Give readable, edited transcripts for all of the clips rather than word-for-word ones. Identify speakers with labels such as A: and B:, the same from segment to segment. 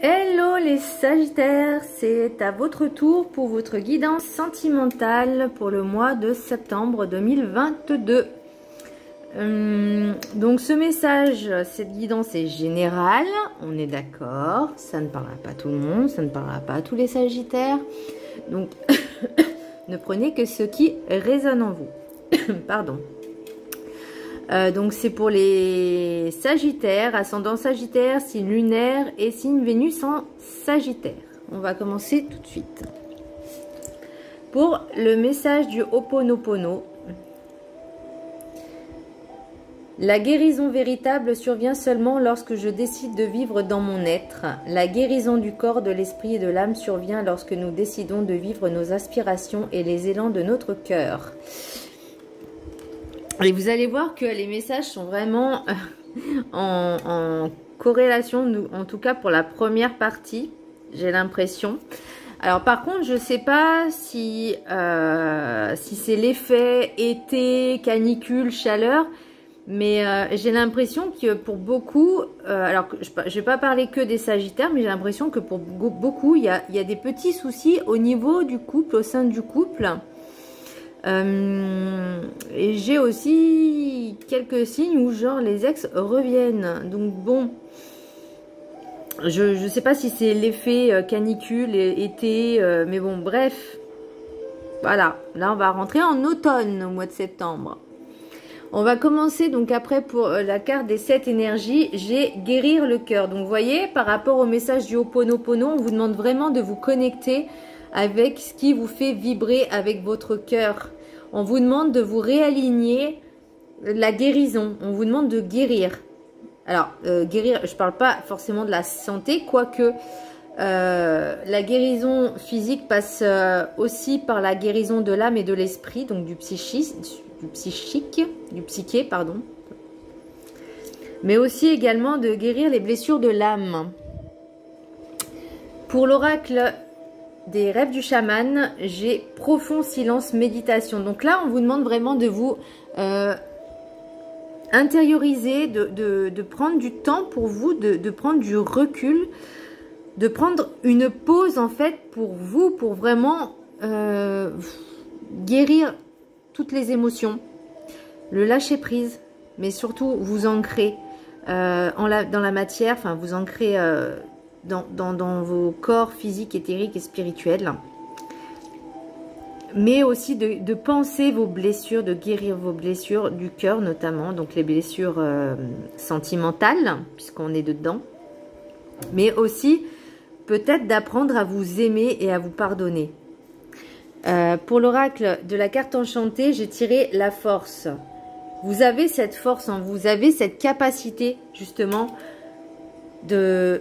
A: Hello les Sagittaires, c'est à votre tour pour votre guidance sentimentale pour le mois de septembre 2022. Donc ce message, cette guidance est générale, on est d'accord, ça ne parlera pas à tout le monde, ça ne parlera pas à tous les Sagittaires. Donc ne prenez que ce qui résonne en vous. Pardon. Donc c'est pour les Sagittaires, ascendant Sagittaire, signe lunaire et signe Vénus en Sagittaire. On va commencer tout de suite. Pour le message du Ho'oponopono, la guérison véritable survient seulement lorsque je décide de vivre dans mon être. La guérison du corps, de l'esprit et de l'âme survient lorsque nous décidons de vivre nos aspirations et les élans de notre cœur. Et vous allez voir que les messages sont vraiment en corrélation, en tout cas pour la première partie, j'ai l'impression. Alors par contre, je ne sais pas si c'est l'effet été, canicule, chaleur, mais j'ai l'impression que pour beaucoup, alors je ne vais pas parler que des Sagittaires, mais j'ai l'impression que pour beaucoup, il y a des petits soucis au niveau du couple, au sein du couple. Et j'ai aussi quelques signes où genre les ex reviennent. Donc bon, je sais pas si c'est l'effet canicule et été, mais bon bref. Voilà, là on va rentrer en automne au mois de septembre. On va commencer donc après pour la carte des 7 énergies, j'ai guérir le cœur. Donc vous voyez, par rapport au message du Ho'oponopono, on vous demande vraiment de vous connecter avec ce qui vous fait vibrer avec votre cœur. On vous demande de vous réaligner la guérison. On vous demande de guérir. Alors, guérir, je ne parle pas forcément de la santé, quoique la guérison physique passe aussi par la guérison de l'âme et de l'esprit, donc du psyché, pardon. Mais aussi également de guérir les blessures de l'âme. Pour l'oracle des rêves du chaman, j'ai profond silence, méditation. Donc là, on vous demande vraiment de vous intérioriser, de prendre du temps pour vous, de prendre du recul, de prendre une pause en fait pour vous, pour vraiment guérir toutes les émotions, le lâcher prise, mais surtout vous ancrer dans la matière, enfin vous ancrer dans vos corps physiques, éthériques et spirituels, mais aussi de penser vos blessures, de guérir vos blessures du cœur notamment, donc les blessures sentimentales, puisqu'on est dedans, mais aussi peut-être d'apprendre à vous aimer et à vous pardonner. Pour l'oracle de la carte enchantée, j'ai tiré la force. Vous avez cette force en vous, vous avez cette capacité justement d'être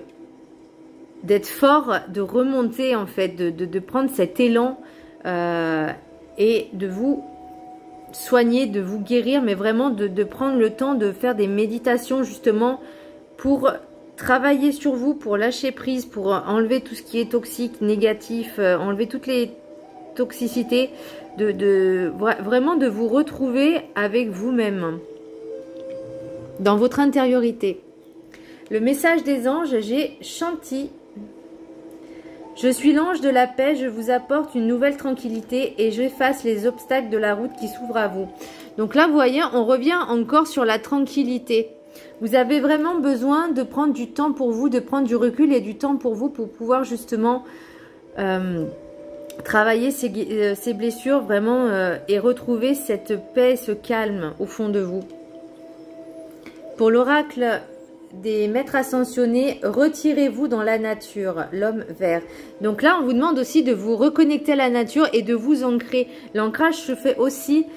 A: fort, de remonter en fait, de prendre cet élan et de vous soigner, de vous guérir, mais vraiment de prendre le temps de faire des méditations justement pour travailler sur vous, pour lâcher prise, pour enlever tout ce qui est toxique, négatif, enlever toutes les toxicités, vraiment de vous retrouver avec vous-même, dans votre intériorité. Le message des anges, j'ai Shanti. Je suis l'ange de la paix, je vous apporte une nouvelle tranquillité et j'efface les obstacles de la route qui s'ouvre à vous. Donc là, vous voyez, on revient encore sur la tranquillité. Vous avez vraiment besoin de prendre du temps pour vous, de prendre du recul et du temps pour vous pour pouvoir justement travailler ces blessures vraiment et retrouver cette paix, ce calme au fond de vous. Pour l'oracle des maîtres ascensionnés, retirez-vous dans la nature, l'homme vert. Donc là, on vous demande aussi de vous reconnecter à la nature et de vous ancrer. L'ancrage se fait aussi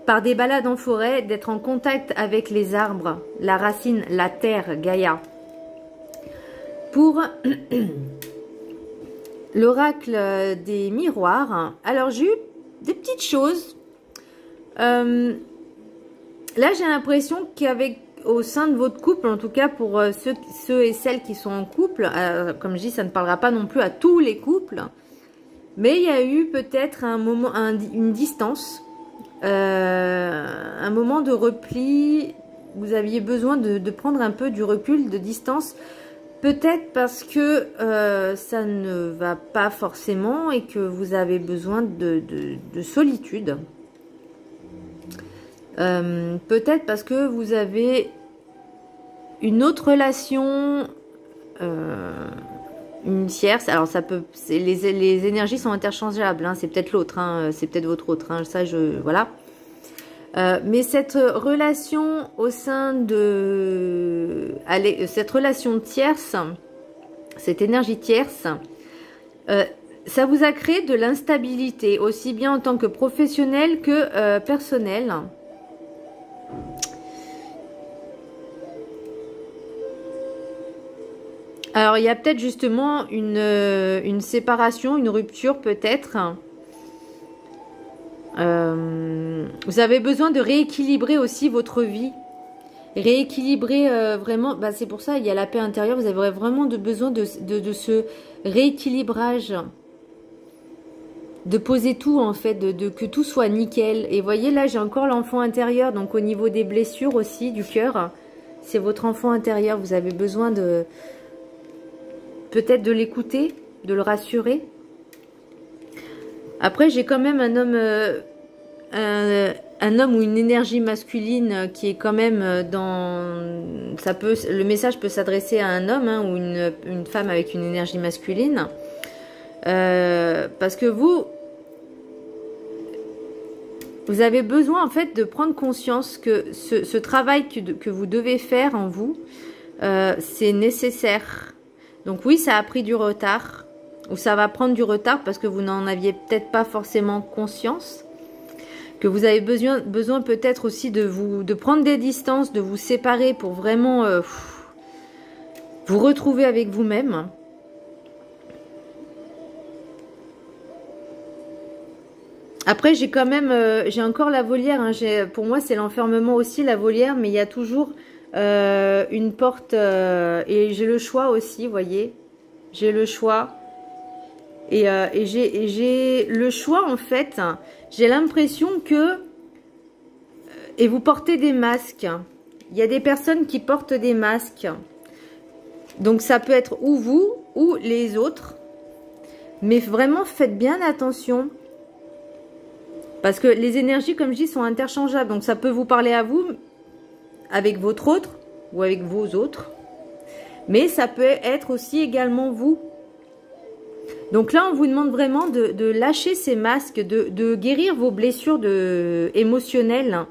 A: par des balades en forêt, d'être en contact avec les arbres, la racine, la terre, Gaïa. Pour l'oracle des miroirs, alors j'ai eu des petites choses. Là, j'ai l'impression qu'avec au sein de votre couple, en tout cas pour ceux et celles qui sont en couple, comme je dis, ça ne parlera pas non plus à tous les couples, mais il y a eu peut-être un moment, une distance, un moment de repli. Vous aviez besoin de prendre un peu du recul, de distance, peut-être parce que ça ne va pas forcément et que vous avez besoin de solitude. Peut-être parce que vous avez une autre relation, une tierce. Alors ça peut, les énergies sont interchangeables, hein, c'est peut-être l'autre, hein, c'est peut-être votre autre, hein, ça voilà. Mais cette relation au sein de... cette relation tierce, cette énergie tierce, ça vous a créé de l'instabilité, aussi bien en tant que professionnel que personnel. Alors, il y a peut-être justement une séparation, une rupture peut-être. Vous avez besoin de rééquilibrer aussi votre vie. Rééquilibrer vraiment, bah c'est pour ça, il y a la paix intérieure. Vous avez vraiment besoin de ce rééquilibrage. De poser tout en fait, que tout soit nickel. Et voyez là, j'ai encore l'enfant intérieur. Donc au niveau des blessures aussi, du cœur. C'est votre enfant intérieur. Vous avez besoin de... peut-être de l'écouter, de le rassurer. Après, j'ai quand même un homme... un homme ou une énergie masculine qui est quand même dans... le message peut s'adresser à un homme, hein, ou une femme avec une énergie masculine. Parce que vous avez besoin en fait de prendre conscience que ce travail que vous devez faire en vous, c'est nécessaire. Donc oui, ça a pris du retard, ou ça va prendre du retard parce que vous n'en aviez peut-être pas forcément conscience. Que vous avez besoin peut-être aussi de prendre des distances, de vous séparer pour vraiment vous retrouver avec vous-même. Après, j'ai quand même, j'ai encore la volière. Hein, pour moi, c'est l'enfermement aussi, la volière, mais il y a toujours une porte et j'ai le choix aussi, vous voyez. J'ai le choix. Et j'ai le choix, en fait. J'ai l'impression que... et vous portez des masques. Il y a des personnes qui portent des masques. Donc, ça peut être ou vous ou les autres. Mais vraiment, faites bien attention. Parce que les énergies, comme je dis, sont interchangeables. Donc, ça peut vous parler à vous, avec votre autre, ou avec vos autres. Mais ça peut être aussi également vous. Donc là, on vous demande vraiment de lâcher ces masques, de guérir vos blessures émotionnelles.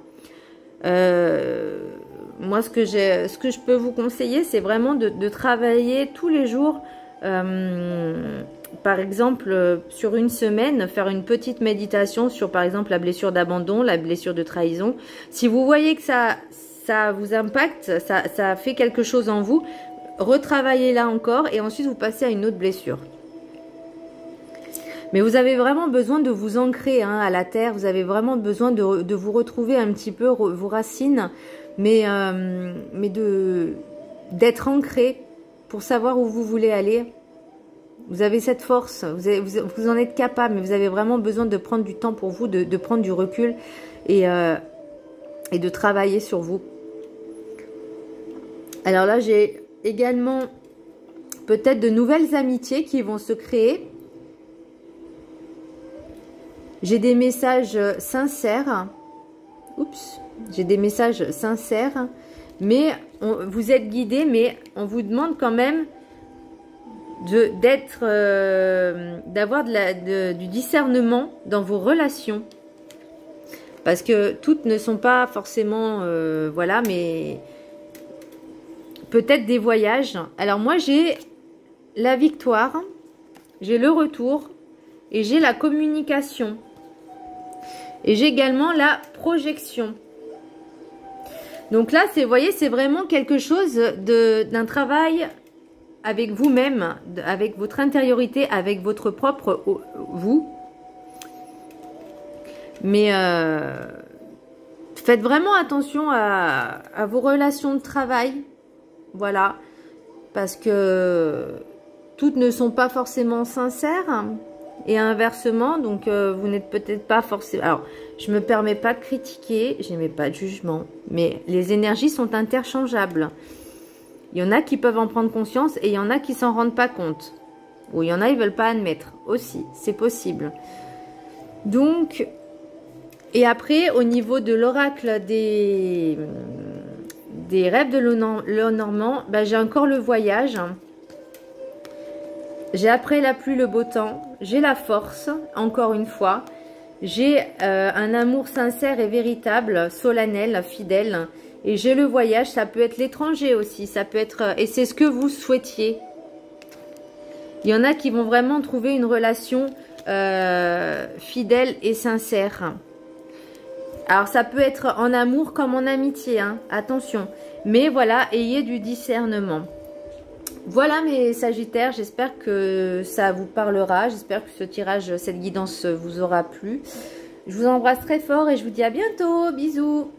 A: Moi, ce que je peux vous conseiller, c'est vraiment de travailler tous les jours. Par exemple, sur une semaine, faire une petite méditation sur, par exemple, la blessure d'abandon, la blessure de trahison. Si vous voyez que ça vous impacte, ça fait quelque chose en vous, retravaillez là encore et ensuite vous passez à une autre blessure. Mais vous avez vraiment besoin de vous ancrer, hein, à la terre. Vous avez vraiment besoin de vous retrouver un petit peu, vos racines, mais d'être ancré pour savoir où vous voulez aller. Vous avez cette force, vous en êtes capable, mais vous avez vraiment besoin de prendre du temps pour vous, de prendre du recul et de travailler sur vous. Alors là, j'ai également peut-être de nouvelles amitiés qui vont se créer. J'ai des messages sincères. Oups, j'ai des messages sincères, mais vous êtes guidé, mais on vous demande quand même d'avoir du discernement dans vos relations, parce que toutes ne sont pas forcément voilà, mais peut-être des voyages. Alors moi, j'ai la victoire, j'ai le retour et j'ai la communication et j'ai également la projection. Donc là, vous voyez, c'est vraiment quelque chose d'un travail avec vous-même, avec votre intériorité, avec votre propre vous. Mais faites vraiment attention à vos relations de travail. Voilà. Parce que toutes ne sont pas forcément sincères. Et inversement, donc vous n'êtes peut-être pas forcément... Alors, je me permets pas de critiquer, je n'émets pas de jugement. Mais les énergies sont interchangeables. Il y en a qui peuvent en prendre conscience et il y en a qui s'en rendent pas compte. Ou il y en a, ils veulent pas admettre aussi. C'est possible. Donc, et après, au niveau de l'oracle des rêves de Lenormand, ben, j'ai encore le voyage. J'ai après la pluie, le beau temps. J'ai la force, encore une fois. J'ai un amour sincère et véritable, solennel, fidèle. Et j'ai le voyage, ça peut être l'étranger aussi. Ça peut être, et c'est ce que vous souhaitiez. Il y en a qui vont vraiment trouver une relation fidèle et sincère. Alors, ça peut être en amour comme en amitié, hein, attention. Mais voilà, ayez du discernement. Voilà mes Sagittaires, j'espère que ça vous parlera. J'espère que ce tirage, cette guidance vous aura plu. Je vous embrasse très fort et je vous dis à bientôt. Bisous.